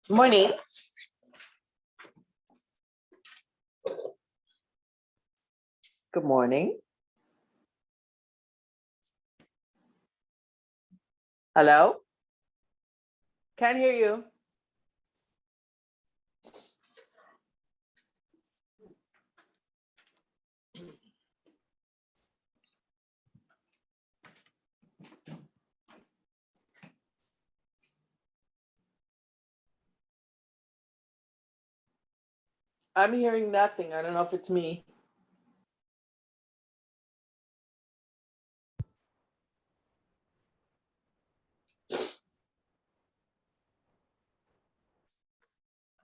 Morning. Good morning. Hello? Can't hear you. I'm hearing nothing. I don't know if it's me.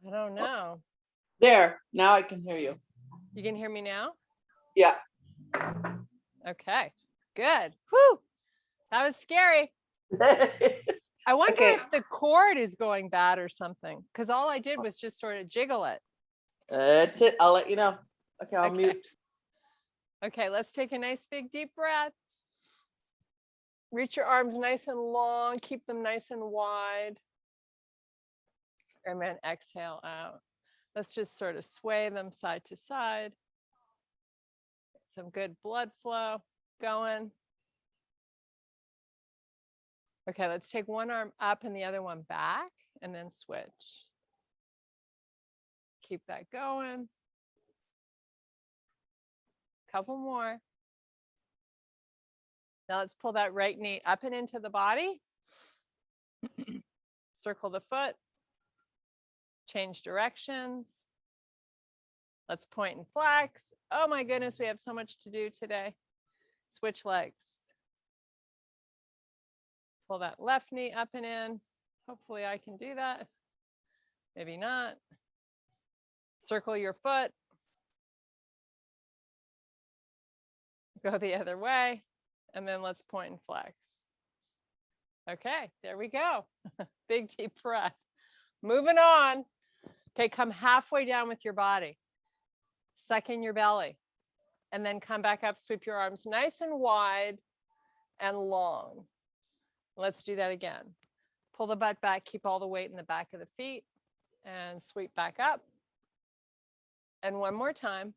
I don't know. There, now I can hear you. You can hear me now? Yeah. Okay, good. Whew, that was scary. I wonder Okay. if the cord is going bad or something, because all I did was just sort of jiggle it. That's it. I'll let you know. Okay, I'll mute. Okay, let's take a nice big deep breath. Reach your arms nice and long, keep them nice and wide. And then exhale out. Let's just sort of sway them side to side. Some good blood flow going. Okay, let's take one arm up and the other one back and then switch. Keep that going. Couple more. Now let's pull that right knee up and into the body. Circle the foot. Change directions. Let's point and flex. Oh my goodness, we have so much to do today. Switch legs. Pull that left knee up and in. Hopefully I can do that. Maybe not. Circle your foot. Go the other way. And then let's point and flex. Okay, there we go. Big deep breath. Moving on. Okay, come halfway down with your body. Suck in your belly. And then come back up, sweep your arms nice and wide and long. Let's do that again. Pull the butt back, keep all the weight in the back of the feet, and sweep back up. And one more time.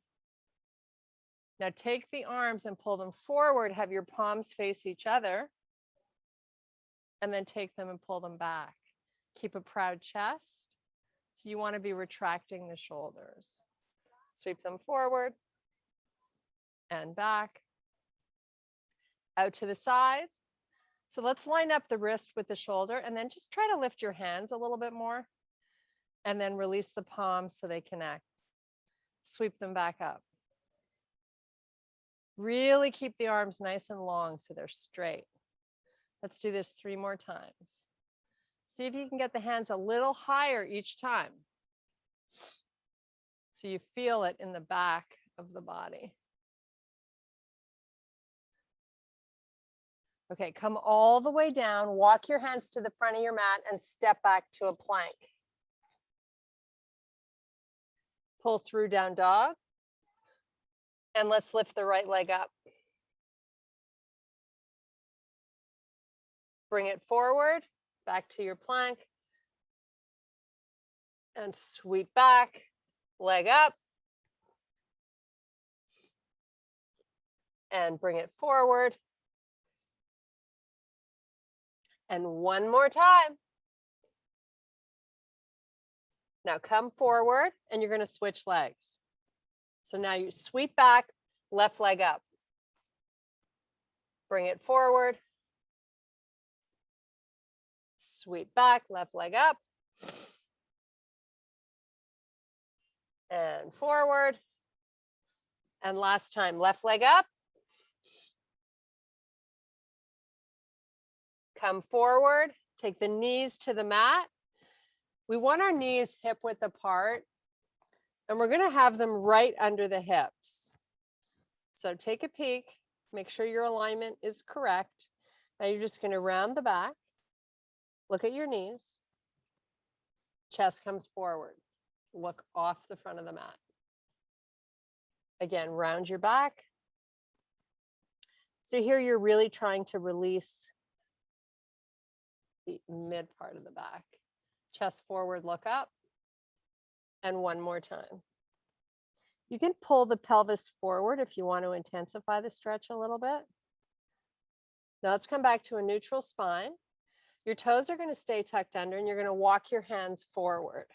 Now take the arms and pull them forward, have your palms face each other, and then take them and pull them back. Keep a proud chest. So you want to be retracting the shoulders. Sweep them forward and back. Out to the side. So let's line up the wrist with the shoulder and then just try to lift your hands a little bit more and then release the palms so they connect. Sweep them back up. Really keep the arms nice and long so they're straight. Let's do this 3 more times. See if you can get the hands a little higher each time. So you feel it in the back of the body. Okay, come all the way down, walk your hands to the front of your mat and step back to a plank. Pull through down dog. And let's lift the right leg up. Bring it forward, back to your plank. And sweep back, leg up. And bring it forward. And one more time. Now come forward and you're going to switch legs. So now you sweep back, left leg up. Bring it forward. Sweep back, left leg up. And forward. And last time, left leg up. Come forward, take the knees to the mat. We want our knees hip width apart. And we're going to have them right under the hips. So take a peek, make sure your alignment is correct. Now you're just going to round the back, look at your knees, chest comes forward, look off the front of the mat. Again, round your back. So here you're really trying to release the mid part of the back. Chest forward, look up. And one more time. You can pull the pelvis forward if you want to intensify the stretch a little bit. Now let's come back to a neutral spine. Your toes are going to stay tucked under and you're going to walk your hands forward.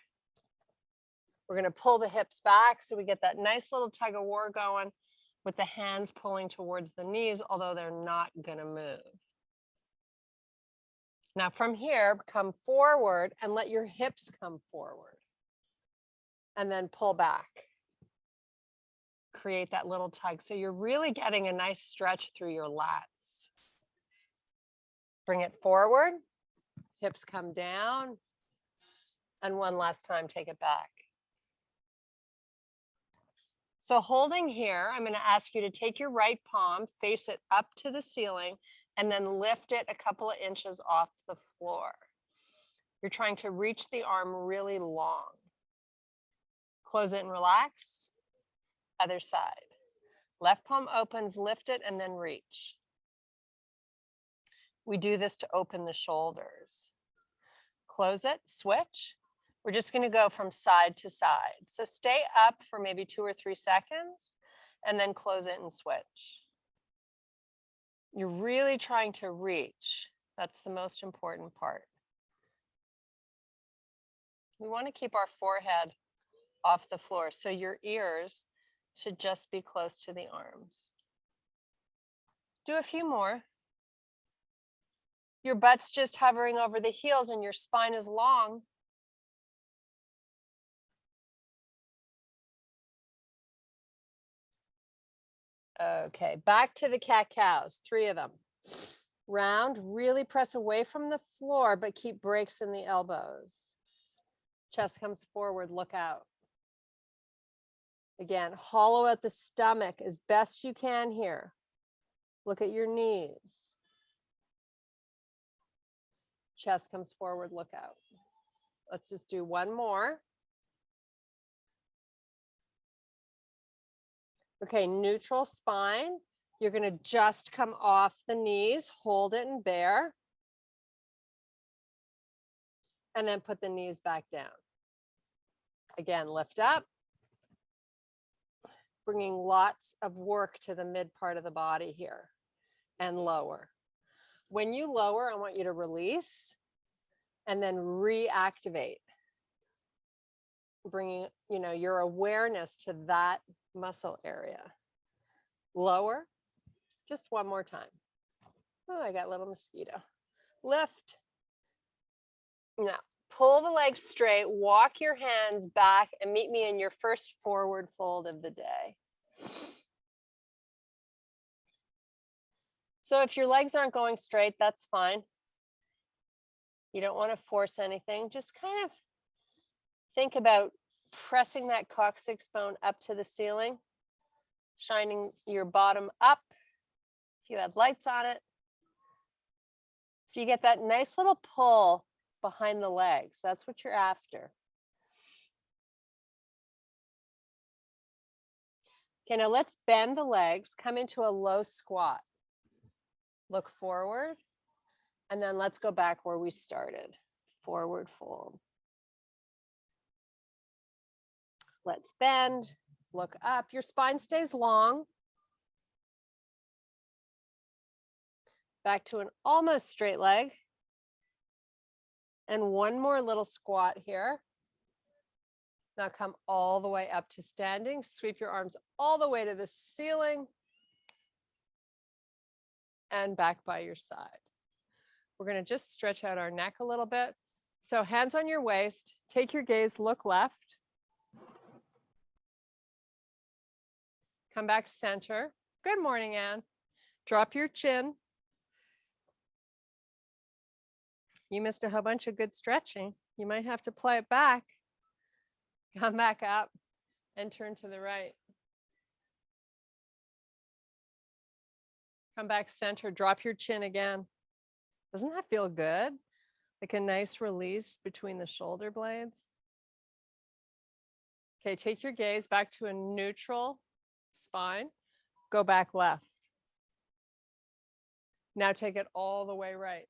We're going to pull the hips back so we get that nice little tug of war going with the hands pulling towards the knees, although they're not going to move. Now from here, come forward and let your hips come forward. And then pull back. Create that little tug. So you're really getting a nice stretch through your lats. Bring it forward. Hips come down. And one last time, take it back. So holding here, I'm going to ask you to take your right palm, face it up to the ceiling, and then lift it a couple of inches off the floor. You're trying to reach the arm really long. Close it and relax. Other side. Left palm opens, lift it, and then reach. We do this to open the shoulders. Close it, switch. We're just going to go from side to side. So stay up for maybe 2 or 3 seconds, and then close it and switch. You're really trying to reach. That's the most important part. We want to keep our forehead off the floor, so your ears should just be close to the arms. Do a few more. Your butt's just hovering over the heels and your spine is long. Okay, back to the cat-cows, 3 of them. Round, really press away from the floor, but keep breaks in the elbows. Chest comes forward, look out. Again, hollow out the stomach as best you can here. Look at your knees. Chest comes forward, look out. Let's just do one more. Okay, neutral spine. You're going to just come off the knees, hold it and bear. And then put the knees back down. Again, lift up. Bringing lots of work to the mid part of the body here and lower. When you lower, I want you to release and then reactivate. Bringing, your awareness to that muscle area. Lower, just one more time. Oh, I got a little mosquito. Lift. Now, pull the legs straight, walk your hands back, and meet me in your first forward fold of the day. So if your legs aren't going straight, that's fine. You don't want to force anything. Just kind of think about pressing that coccyx bone up to the ceiling, shining your bottom up if you had lights on it. So you get that nice little pull behind the legs. That's what you're after. Okay, now let's bend the legs, come into a low squat. Look forward, and then let's go back where we started. Forward fold. Let's bend, look up. Your spine stays long. Back to an almost straight leg. And one more little squat here. Now come all the way up to standing. Sweep your arms all the way to the ceiling. And back by your side. We're going to just stretch out our neck a little bit. So hands on your waist. Take your gaze, look left. Come back center. Good morning, Anne. Drop your chin. You missed a whole bunch of good stretching. You might have to play it back. Come back up and turn to the right. Come back center, drop your chin again. Doesn't that feel good? Like a nice release between the shoulder blades. Okay, take your gaze back to a neutral spine. Go back left. Now take it all the way right.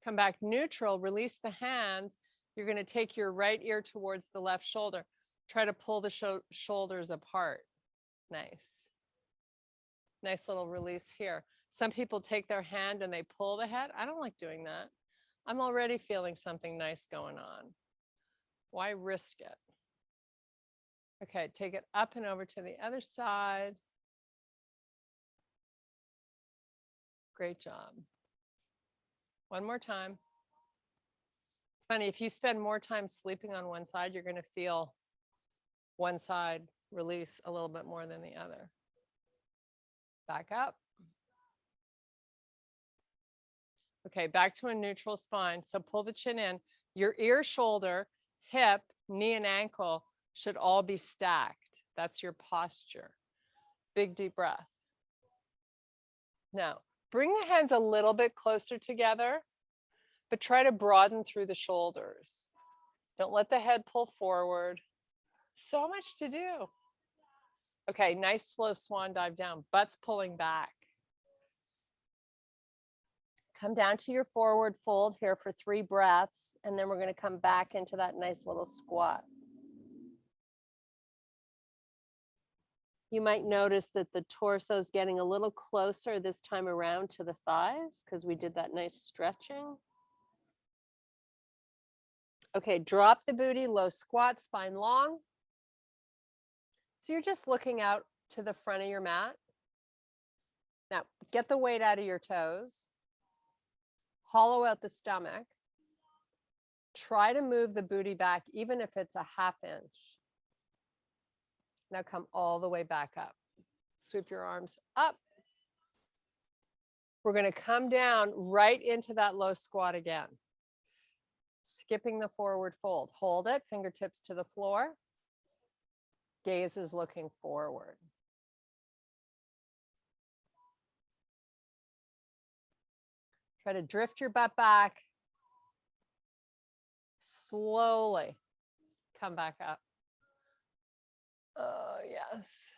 Come back neutral, release the hands. You're going to take your right ear towards the left shoulder. Try to pull the shoulders apart. Nice. Nice little release here. Some people take their hand and they pull the head. I don't like doing that. I'm already feeling something nice going on. Why risk it? Okay, take it up and over to the other side. Great job. One more time. It's funny, if you spend more time sleeping on one side, you're going to feel one side release a little bit more than the other. Back up. Okay, back to a neutral spine. So pull the chin in. Your ear, shoulder, hip, knee, and ankle should all be stacked. That's your posture. Big deep breath. Now, bring the hands a little bit closer together, but try to broaden through the shoulders. Don't let the head pull forward. So much to do. Okay, nice slow swan dive down, butt's pulling back. Come down to your forward fold here for 3 breaths, and then we're going to come back into that nice little squat. You might notice that the torso is getting a little closer this time around to the thighs because we did that nice stretching. Okay, drop the booty, low squat, spine long. So you're just looking out to the front of your mat. Now, get the weight out of your toes. Hollow out the stomach. Try to move the booty back, even if it's a ½ inch. Now come all the way back up. Sweep your arms up. We're going to come down right into that low squat again. Skipping the forward fold. Hold it, fingertips to the floor. Gaze is looking forward. Try to drift your butt back. Slowly come back up. Oh, yes.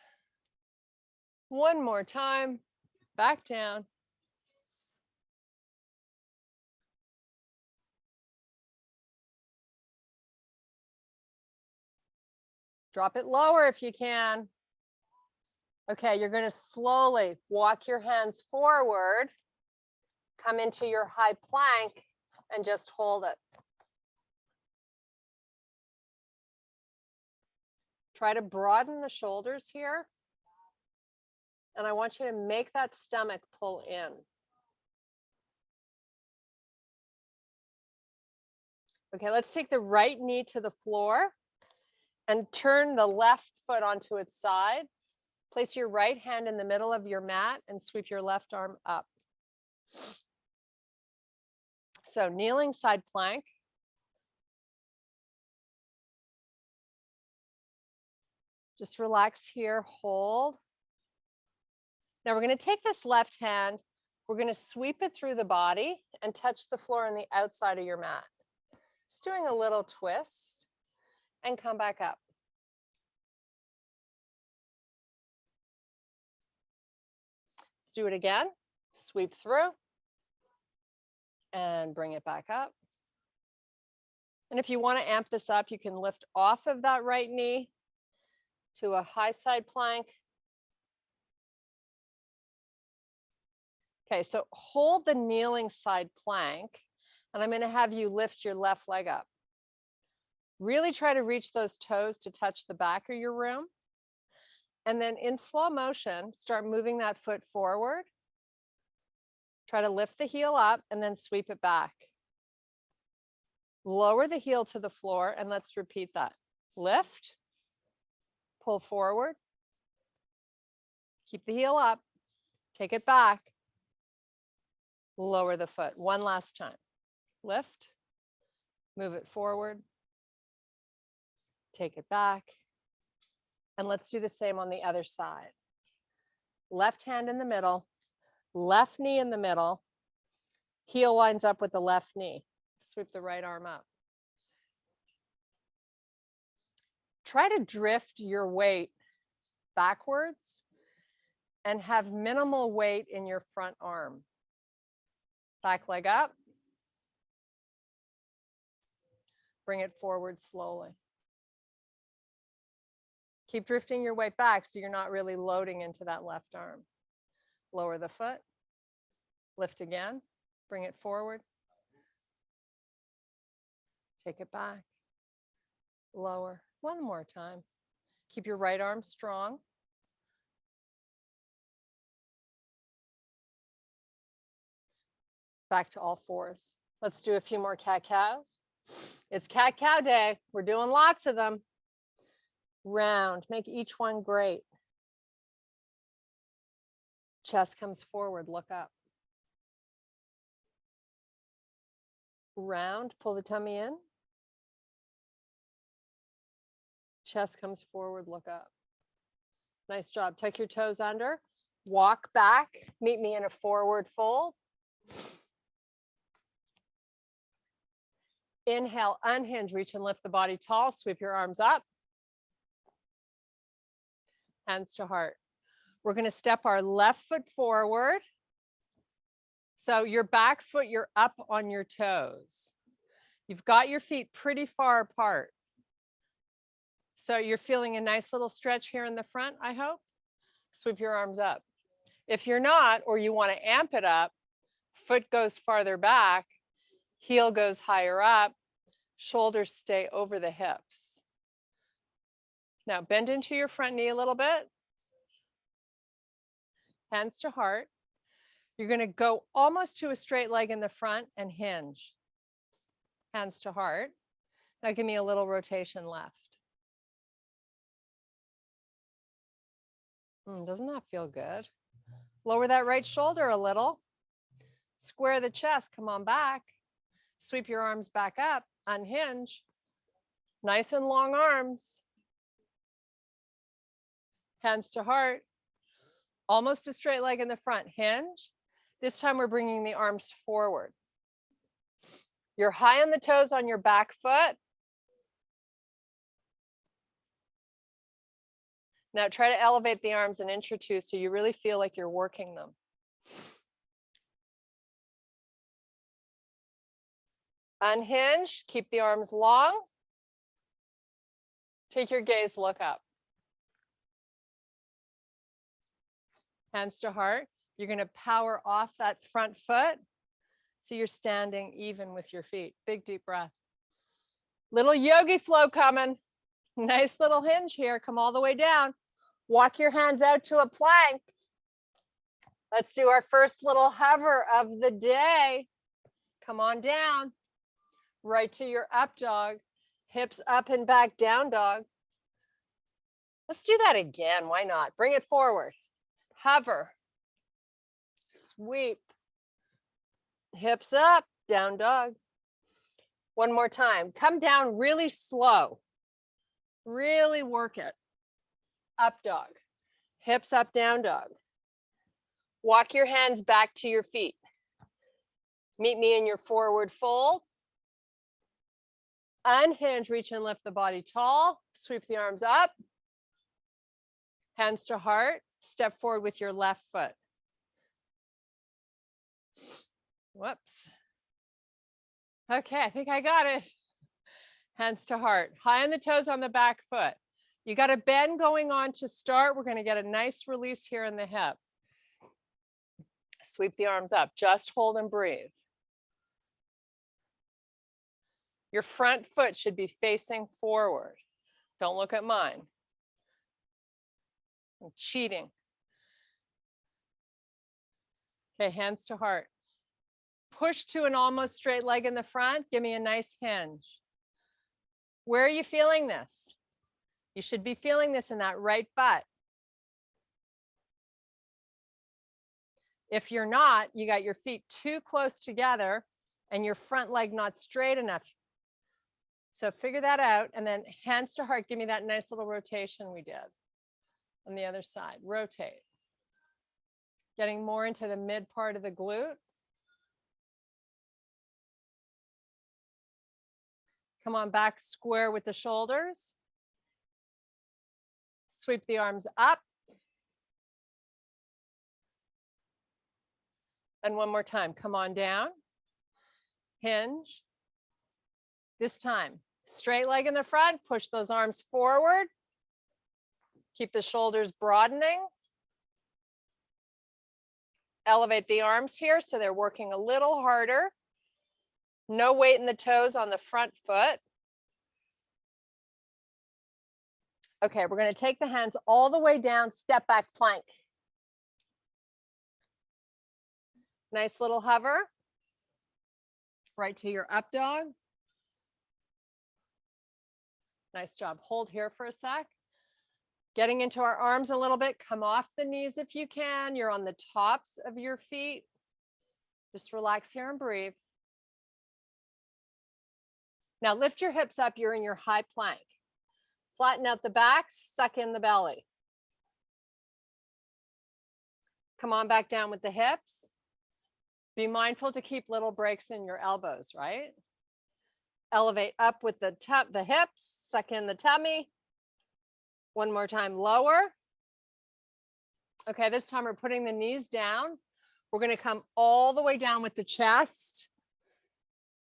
One more time. Back down. Drop it lower if you can. Okay, you're going to slowly walk your hands forward. Come into your high plank and just hold it. Try to broaden the shoulders here. And I want you to make that stomach pull in. Okay, let's take the right knee to the floor and turn the left foot onto its side. Place your right hand in the middle of your mat and sweep your left arm up. So kneeling side plank. Just relax here, hold. Now we're going to take this left hand, we're going to sweep it through the body and touch the floor on the outside of your mat. Just doing a little twist and come back up. Let's do it again. Sweep through and bring it back up. And if you want to amp this up, you can lift off of that right knee to a high side plank. Okay, so hold the kneeling side plank, and I'm going to have you lift your left leg up. Really try to reach those toes to touch the back of your room. And then in slow motion, start moving that foot forward. Try to lift the heel up and then sweep it back. Lower the heel to the floor, and let's repeat that. Lift, pull forward, keep the heel up, take it back, lower the foot. One last time. Lift, move it forward, take it back, and let's do the same on the other side. Left hand in the middle, left knee in the middle, heel lines up with the left knee. Sweep the right arm up. Try to drift your weight backwards and have minimal weight in your front arm. Back leg up, Bring it forward slowly. Keep drifting your weight back so you're not really loading into that left arm. Lower the foot. Lift again. Bring it forward. Take it back. Lower. One more time. Keep your right arm strong. Back to all fours. Let's do a few more cat-cows. It's cat-cow day. We're doing lots of them. Round. Make each one great. Chest comes forward. Look up. Round. Pull the tummy in. Chest comes forward. Look up. Nice job. Tuck your toes under. Walk back. Meet me in a forward fold. Inhale, unhinge, reach and lift the body tall. Sweep your arms up. Hands to heart. We're going to step our left foot forward. So your back foot, you're up on your toes. You've got your feet pretty far apart. So you're feeling a nice little stretch here in the front, I hope. Sweep your arms up. If you're not, or you want to amp it up, foot goes farther back, heel goes higher up, shoulders stay over the hips. Now bend into your front knee a little bit. Hands to heart. You're going to go almost to a straight leg in the front and hinge. Hands to heart. Now give me a little rotation left. Doesn't that feel good? Lower that right shoulder a little. Square the chest. Come on back. Sweep your arms back up. Unhinge. Nice and long arms. Hands to heart. Almost a straight leg in the front. Hinge. This time we're bringing the arms forward. You're high on the toes on your back foot. Now try to elevate the arms an inch or two so you really feel like you're working them. Unhinge, keep the arms long. Take your gaze, look up. Hands to heart. You're going to power off that front foot so you're standing even with your feet. Big deep breath. Little yogi flow coming. Nice little hinge here. Come all the way down. Walk your hands out to a plank. Let's do our first little hover of the day. Come on down. Right to your up dog. Hips up and back, down dog. Let's do that again. Why not? Bring it forward. Hover. Sweep. Hips up, down dog. One more time. Come down really slow. Really work it. Up dog. Hips up, down dog. Walk your hands back to your feet. Meet me in your forward fold. Unhinge, reach and lift the body tall. Sweep the arms up. Hands to heart. Step forward with your left foot. Whoops. Okay, I think I got it. Hands to heart. High on the toes on the back foot. You got a bend going on to start. We're going to get a nice release here in the hip. Sweep the arms up. Just hold and breathe. Your front foot should be facing forward. Don't look at mine. I'm cheating. Okay, hands to heart. Push to an almost straight leg in the front. Give me a nice hinge. Where are you feeling this? You should be feeling this in that right butt. If you're not, you got your feet too close together and your front leg not straight enough. So figure that out, and then hands to heart, give me that nice little rotation we did on the other side. Rotate. Getting more into the mid part of the glute. Come on back square with the shoulders. Sweep the arms up. And one more time, come on down. Hinge. This time, Straight leg in the front, push those arms forward. Keep the shoulders broadening. Elevate the arms here so they're working a little harder. No weight in the toes on the front foot. Okay, we're going to take the hands all the way down, step back plank. Nice little hover. Right to your up dog. Nice job. Hold here for a sec. Getting into our arms a little bit. Come off the knees if you can. You're on the tops of your feet. Just relax here and breathe. Now lift your hips up. You're in your high plank. Flatten out the back, suck in the belly. Come on back down with the hips. Be mindful to keep little breaks in your elbows, right? Elevate up with the hips, suck in the tummy. One more time, lower. Okay, this time we're putting the knees down. We're going to come all the way down with the chest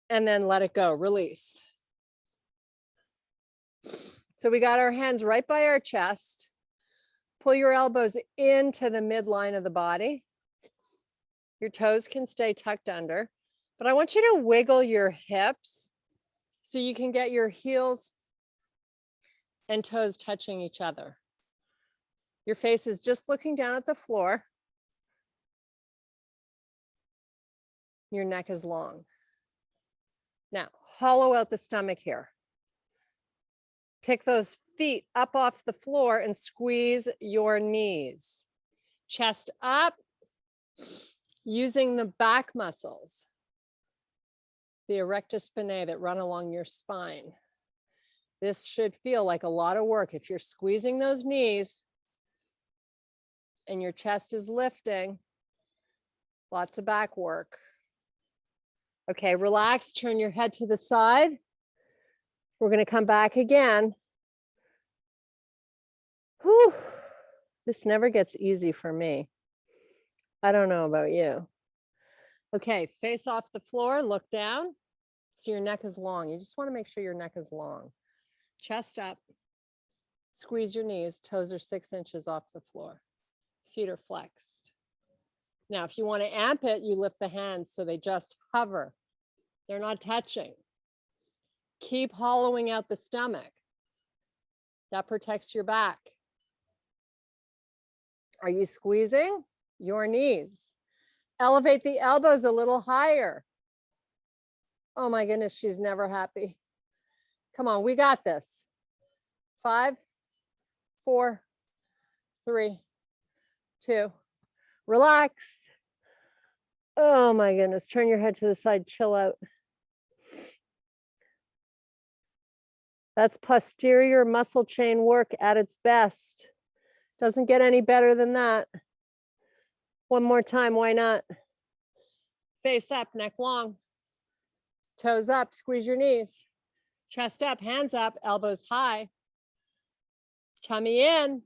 and then let it go, release. So we got our hands right by our chest. Pull your elbows into the midline of the body. Your toes can stay tucked under, but I want you to wiggle your hips so you can get your heels and toes touching each other. Your face is just looking down at the floor. Your neck is long. Now, hollow out the stomach here. Pick those feet up off the floor and squeeze your knees. Chest up, using the back muscles, the erectus spinae that run along your spine. This should feel like a lot of work. If you're squeezing those knees and your chest is lifting, lots of back work. Okay, relax, turn your head to the side. We're going to come back again. Whew. This never gets easy for me. I don't know about you. Okay, face off the floor, look down. So your neck is long. You just want to make sure your neck is long. Chest up, squeeze your knees, toes are 6 inches off the floor. Feet are flexed. Now, if you want to amp it, you lift the hands so they just hover. They're not touching. Keep hollowing out the stomach. That protects your back. Are you squeezing your knees? Elevate the elbows a little higher. Oh my goodness, she's never happy. Come on, we got this. 5, 4, 3, 2. Relax. Oh my goodness, turn your head to the side, chill out. That's posterior muscle chain work at its best. Doesn't get any better than that. One more time, why not? Face up, neck long. Toes up, squeeze your knees. Chest up, hands up, elbows high. Tummy in.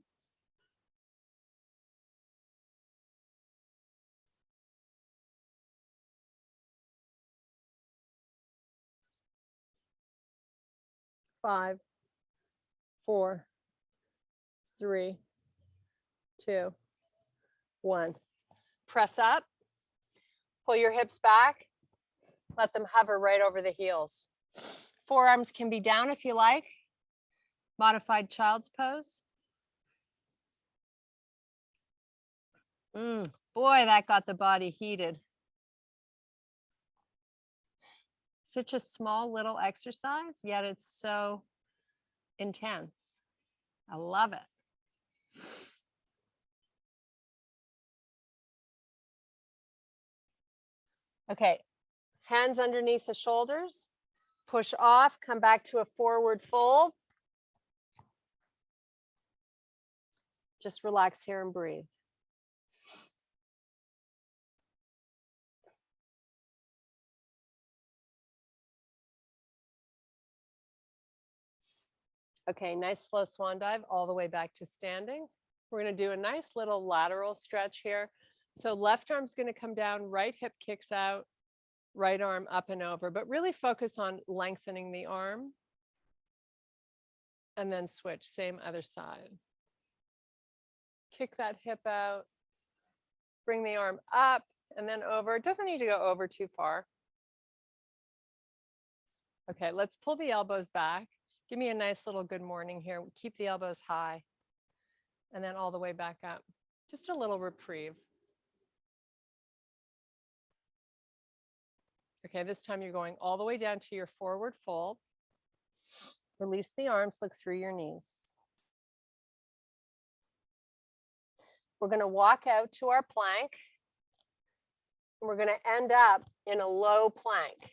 Five, 4, 3, 2, 1. Press up, pull your hips back, let them hover right over the heels. Forearms can be down if you like. Modified child's pose. Boy, that got the body heated. Such a small little exercise, yet it's so intense. I love it. Okay, hands underneath the shoulders. Push off, come back to a forward fold. Just relax here and breathe. Okay, nice slow swan dive all the way back to standing. We're going to do a nice little lateral stretch here. So left arm's going to come down, right hip kicks out, right arm up and over, but really focus on lengthening the arm. and then switch, same other side. Kick that hip out, bring the arm up and then over. It doesn't need to go over too far. Okay, let's pull the elbows back. Give me a nice little good morning here. Keep the elbows high and then all the way back up. Just a little reprieve. Okay, this time you're going all the way down to your forward fold. Release the arms, look through your knees. We're going to walk out to our plank. We're going to end up in a low plank.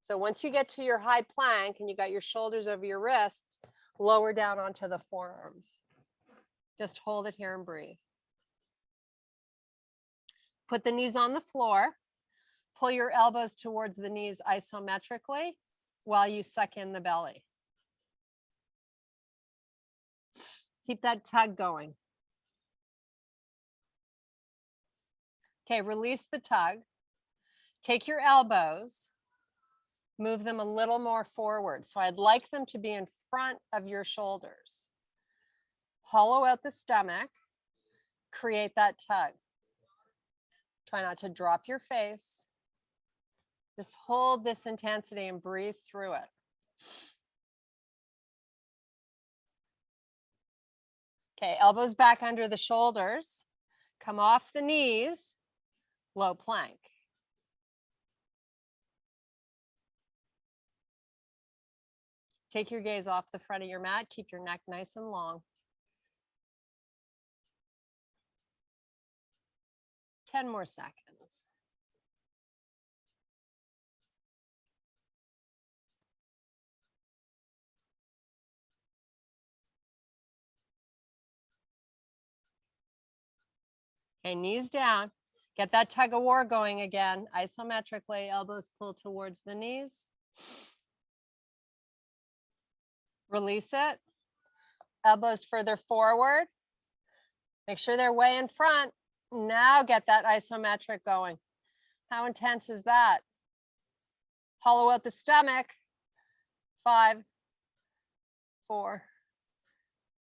So once you get to your high plank and you got your shoulders over your wrists, lower down onto the forearms. Just hold it here and breathe. Put the knees on the floor. Pull your elbows towards the knees isometrically while you suck in the belly. Keep that tug going. Okay, release the tug. Take your elbows, move them a little more forward. So I'd like them to be in front of your shoulders. Hollow out the stomach, create that tug. Try not to drop your face. Just hold this intensity and breathe through it. Okay, elbows back under the shoulders. Come off the knees, low plank. Take your gaze off the front of your mat. Keep your neck nice and long. 10 more seconds. Okay, knees down. Get that tug of war going again. Isometrically, elbows pull towards the knees. Release it. Elbows further forward. Make sure they're way in front. Now get that isometric going. How intense is that? Hollow out the stomach. 5, 4,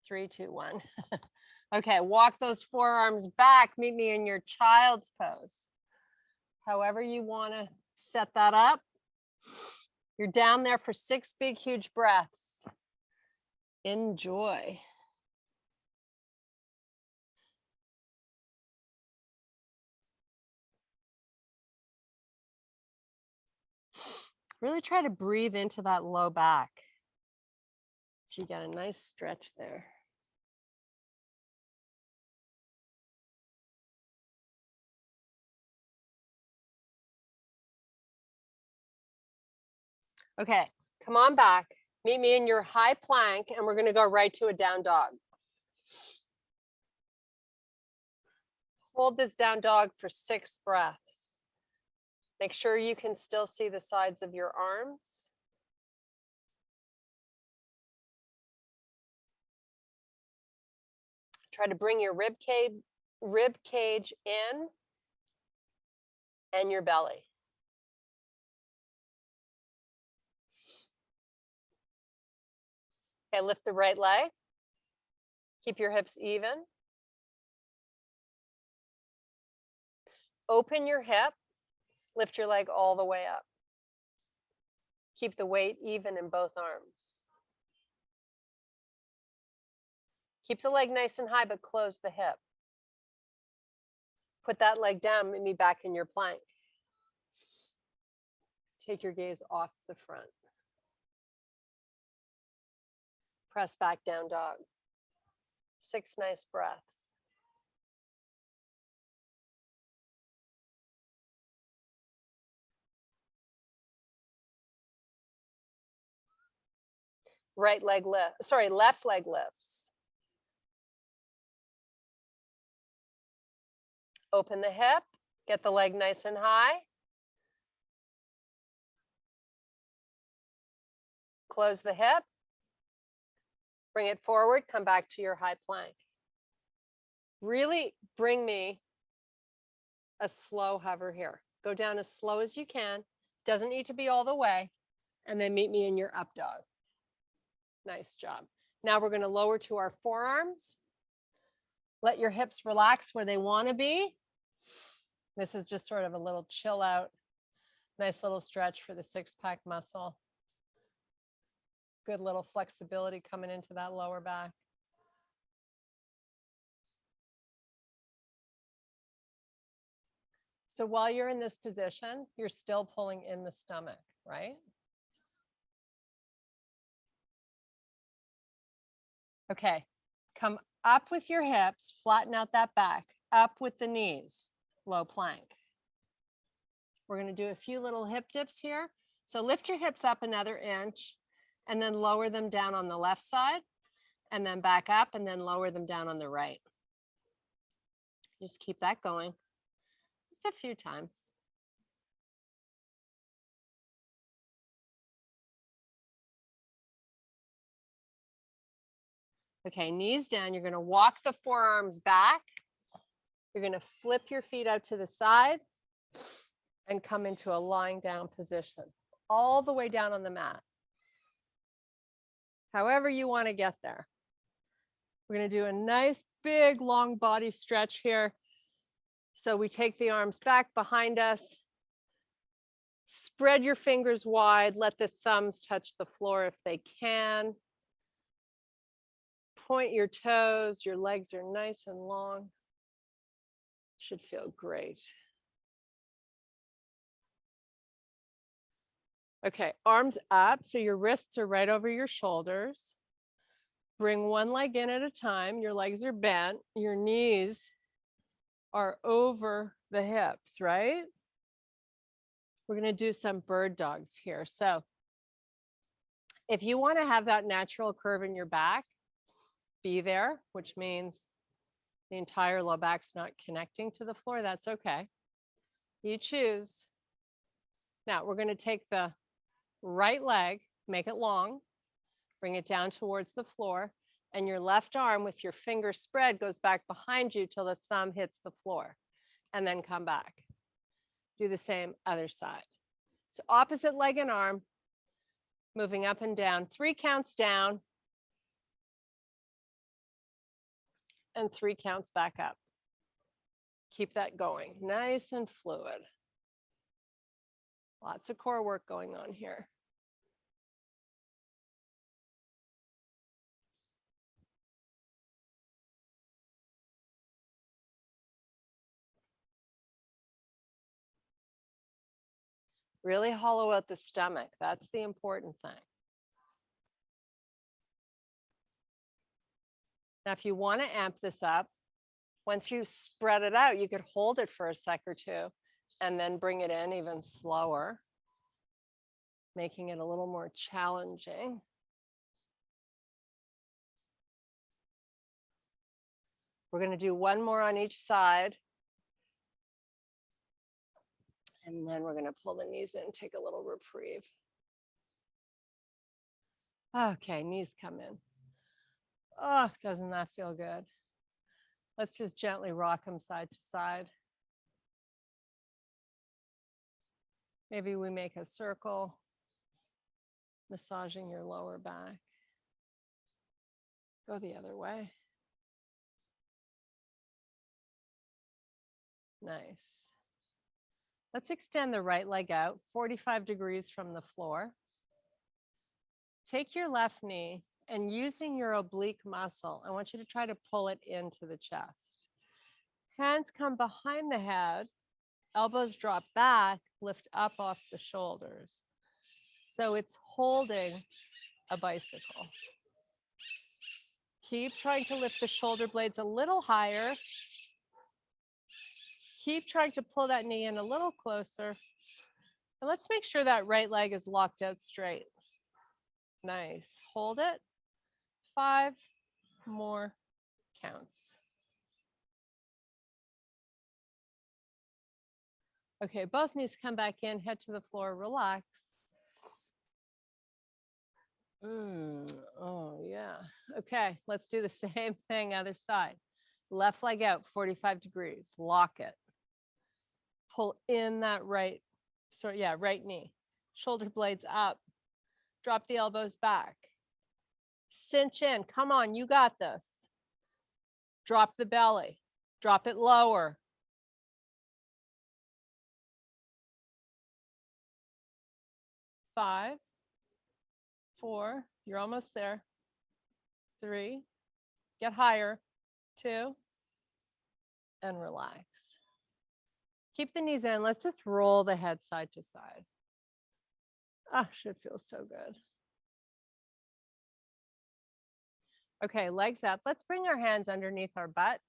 3, 2, 1. Okay, walk those forearms back. Meet me in your child's pose. However you want to set that up. You're down there for 6 big, huge breaths. Enjoy. Really try to breathe into that low back. So you get a nice stretch there. Okay, come on back. Meet me in your high plank and we're going to go right to a down dog. Hold this down dog for 6 breaths. Make sure you can still see the sides of your arms. Try to bring your rib cage in and your belly. Okay, lift the right leg. Keep your hips even. Open your hip. Lift your leg all the way up. Keep the weight even in both arms. Keep the leg nice and high, but close the hip. Put that leg down, meet me back in your plank. Take your gaze off the front. Press back down dog. 6 nice breaths. Right leg lift, sorry, left leg lifts. Open the hip, get the leg nice and high. Close the hip. Bring it forward, come back to your high plank. Really bring me a slow hover here. Go down as slow as you can. Doesn't need to be all the way. And then meet me in your up dog. Nice job. Now we're going to lower to our forearms. Let your hips relax where they want to be. This is just sort of a little chill out, nice little stretch for the six-pack muscle. Good little flexibility coming into that lower back. So while you're in this position, you're still pulling in the stomach, right? Okay, come up with your hips, flatten out that back, up with the knees, low plank. We're going to do a few little hip dips here. So lift your hips up another inch and then lower them down on the left side and then back up and then lower them down on the right. Just keep that going. Just a few times. Okay, knees down. You're going to walk the forearms back. You're going to flip your feet out to the side and come into a lying down position, all the way down on the mat. However you want to get there. We're going to do a nice big long body stretch here. So we take the arms back behind us. Spread your fingers wide. Let the thumbs touch the floor if they can. Point your toes. Your legs are nice and long. Should feel great. Okay, arms up. So your wrists are right over your shoulders. Bring one leg in at a time. Your legs are bent. Your knees are over the hips, right? We're going to do some bird dogs here. So if you want to have that natural curve in your back, be there, which means the entire low back's not connecting to the floor. That's okay. You choose. Now we're going to take the right leg, make it long, bring it down towards the floor, and your left arm with your finger spread goes back behind you till the thumb hits the floor, and then come back. Do the same other side. So opposite leg and arm, moving up and down, 3 counts down, and 3 counts back up. Keep that going, nice and fluid. Lots of core work going on here. Really hollow out the stomach. That's the important thing. Now, if you want to amp this up, once you spread it out, you could hold it for a sec or two and then bring it in even slower, making it a little more challenging. We're going to do one more on each side. And then we're going to pull the knees in, take a little reprieve. Okay, knees come in. Oh, doesn't that feel good? Let's just gently rock them side to side. Maybe we make a circle, massaging your lower back. Go the other way. Nice. Let's extend the right leg out 45 degrees from the floor. Take your left knee and using your oblique muscle, I want you to try to pull it into the chest. Hands come behind the head, elbows drop back, lift up off the shoulders. So it's holding a bicycle. Keep trying to lift the shoulder blades a little higher. Keep trying to pull that knee in a little closer. And let's make sure that right leg is locked out straight. Nice. Hold it. 5 more counts. Okay, both knees come back in, head to the floor, relax. Oh, yeah. Okay, let's do the same thing, other side. Left leg out, 45 degrees. Lock it. Pull in that right knee. Shoulder blades up. Drop the elbows back. Cinch in. Come on, you got this. Drop the belly. Drop it lower. Five, four, you're almost there. Three, get higher. Two, and relax. Keep the knees in. Let's just roll the head side to side. Ah, should feel so good. Okay, legs up. Let's bring our hands underneath our butt.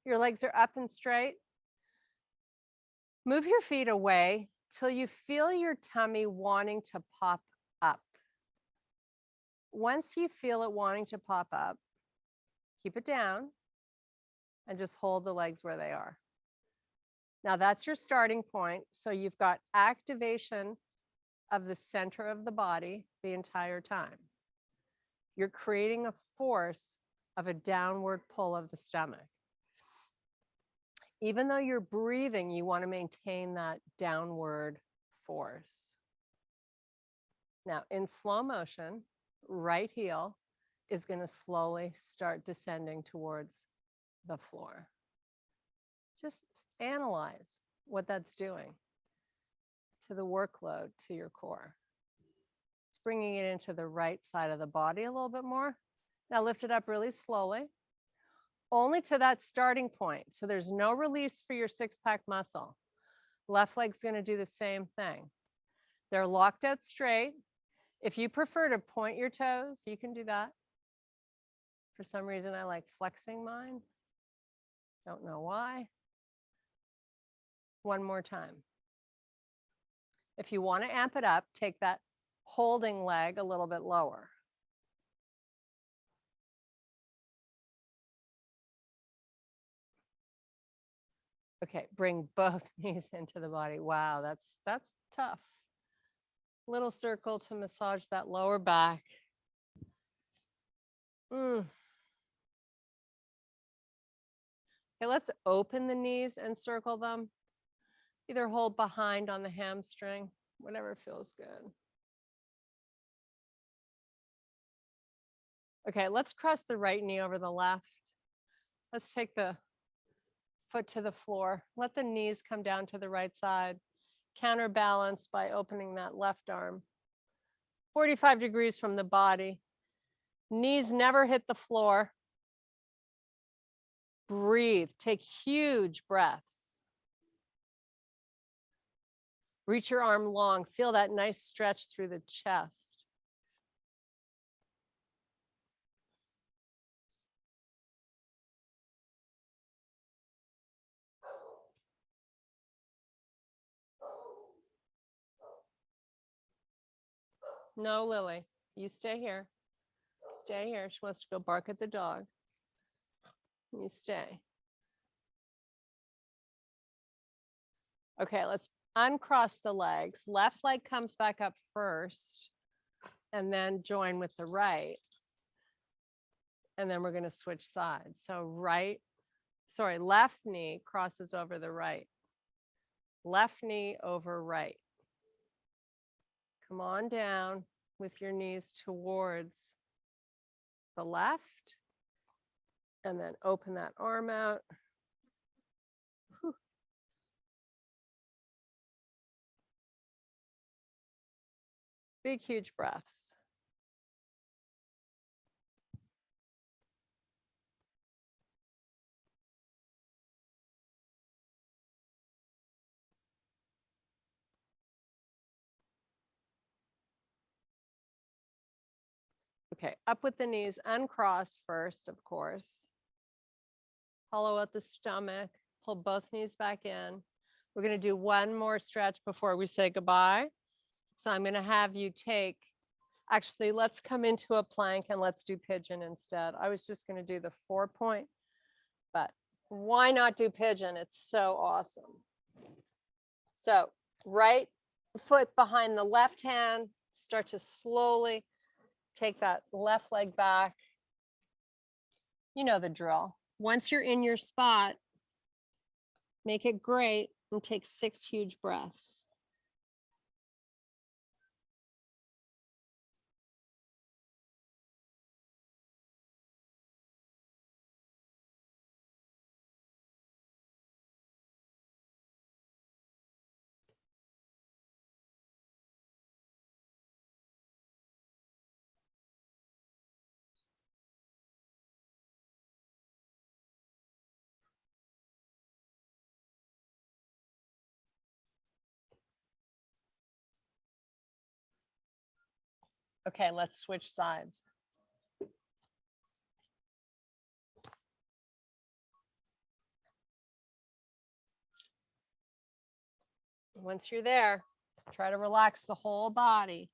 Your legs are up and straight. Move your feet away till you feel your tummy wanting to pop up. Once you feel it wanting to pop up, keep it down and just hold the legs where they are. Now that's your starting point. So you've got activation of the center of the body the entire time. You're creating a force of a downward pull of the stomach. Even though you're breathing, you want to maintain that downward force. Now, in slow motion, right heel is going to slowly start descending towards the floor. Just analyze what that's doing to the workload, to your core. It's bringing it into the right side of the body a little bit more. Now lift it up really slowly, only to that starting point. So there's no release for your six-pack muscle. Left leg's going to do the same thing. They're locked out straight. If you prefer to point your toes, you can do that. For some reason, I like flexing mine. Don't know why. One more time. If you want to amp it up, take that holding leg a little bit lower. Okay, bring both knees into the body. Wow, that's tough. Little circle to massage that lower back. Okay, let's open the knees and circle them. Either hold behind on the hamstring, whatever feels good. Okay, let's cross the right knee over the left. Let's take the foot to the floor. Let the knees come down to the right side. Counterbalance by opening that left arm. 45 degrees from the body. Knees never hit the floor. Breathe, take huge breaths. Reach your arm long, feel that nice stretch through the chest. No, Lily, you stay here. Stay here. She wants to go bark at the dog. You stay. Okay, let's uncross the legs. Left leg comes back up first and then join with the right. And then we're going to switch sides. So left knee crosses over the right. Left knee over right. Come on down with your knees towards the left. And then open that arm out. Whew. Big, huge breaths. Okay, up with the knees, uncross first, of course. Hollow out the stomach, pull both knees back in. We're going to do one more stretch before we say goodbye. So I'm going to have you take, actually, let's come into a plank and let's do pigeon instead. I was just going to do the 4-point, but why not do pigeon? It's so awesome. So right foot behind the left hand, start to slowly take that left leg back. You know the drill. Once you're in your spot, make it great and take 6 huge breaths. Okay, let's switch sides. Once you're there, try to relax the whole body.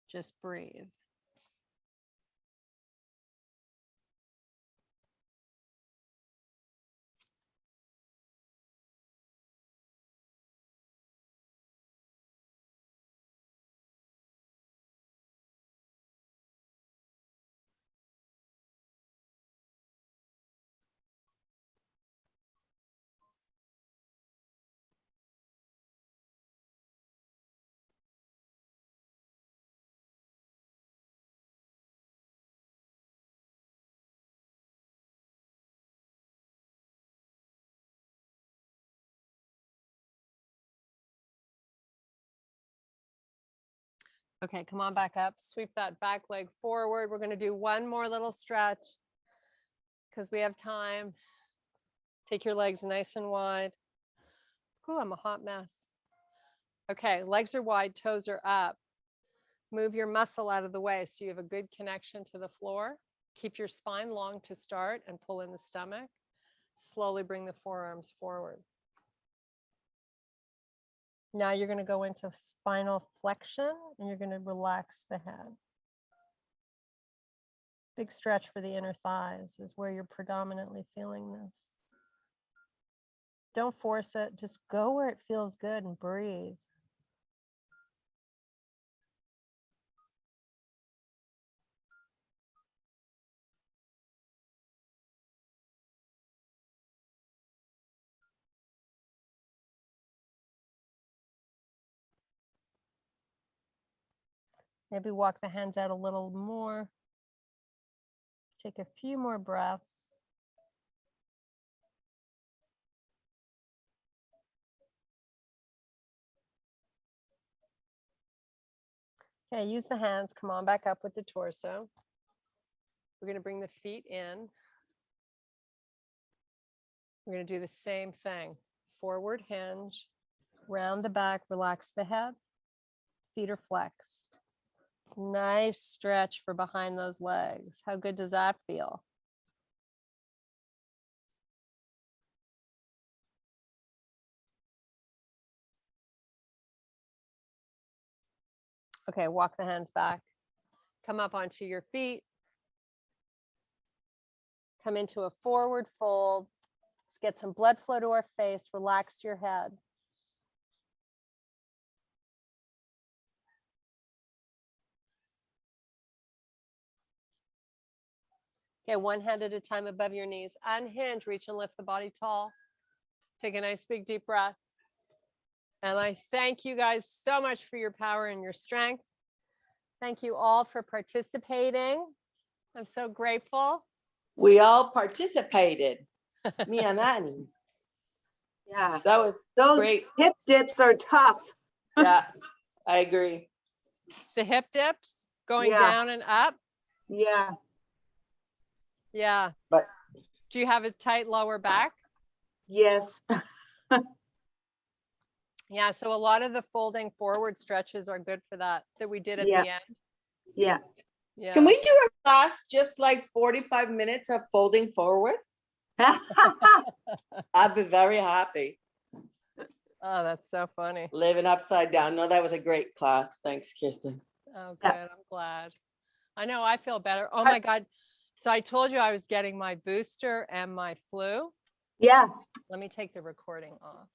Just breathe. Okay, come on back up. Sweep that back leg forward. We're going to do one more little stretch because we have time. Take your legs nice and wide. Ooh, I'm a hot mess. Okay, legs are wide, toes are up. Move your muscle out of the way so you have a good connection to the floor. Keep your spine long to start and pull in the stomach. Slowly bring the forearms forward. Now you're going to go into spinal flexion and you're going to relax the head. Big stretch for the inner thighs is where you're predominantly feeling this. Don't force it. Just go where it feels good and breathe. Maybe walk the hands out a little more. Take a few more breaths. Okay, use the hands. Come on back up with the torso. We're going to bring the feet in. We're going to do the same thing. Forward hinge, round the back, relax the head. Feet are flexed. Nice stretch for behind those legs. How good does that feel? Okay, walk the hands back. Come up onto your feet. Come into a forward fold. Let's get some blood flow to our face. Relax your head. Okay, one hand at a time above your knees. Unhinge, reach and lift the body tall. Take a nice big deep breath. And I thank you guys so much for your power and your strength. Thank you all for participating. I'm so grateful. We all participated. Me and Annie. Yeah, That was those great. hip dips are tough. Yeah, I agree. The hip dips going Yeah. down and up. Yeah. Yeah. But do you have a tight lower back? Yes. Yeah, so a lot of the folding forward stretches are good for that we did at Yeah. the end. Yeah. Yeah. can we do a class just like 45 minutes of folding forward? I'd be very happy. Oh, that's so funny. Living upside down. No, that was a great class. Thanks, Kirsten. Oh, good. Yeah. I'm glad. I know I feel better. Oh my God. So I told you I was getting my booster and my flu. Yeah. Let me take the recording off.